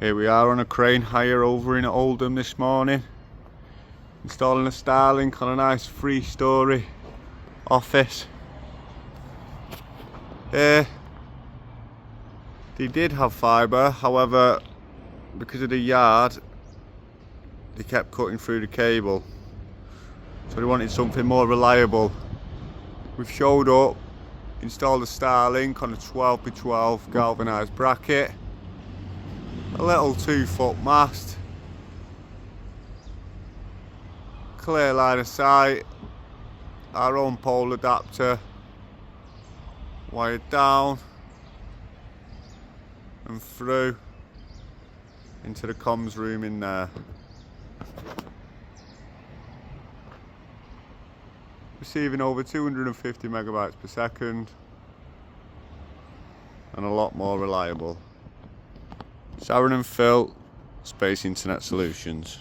Here we are on a crane hire over in Oldham this morning, installing a Starlink on a nice 3-storey office. They did have fibre, however, because of the yard, they kept cutting through the cable. So they wanted something more reliable. We've showed up, installed a Starlink on a 12x12 galvanised bracket, a little 2-foot mast, clear line of sight, our own pole adapter, wired down and through into the comms room in there. Receiving over 250 megabytes per second and a lot more reliable. Sharon and Phil, Space Internet Solutions.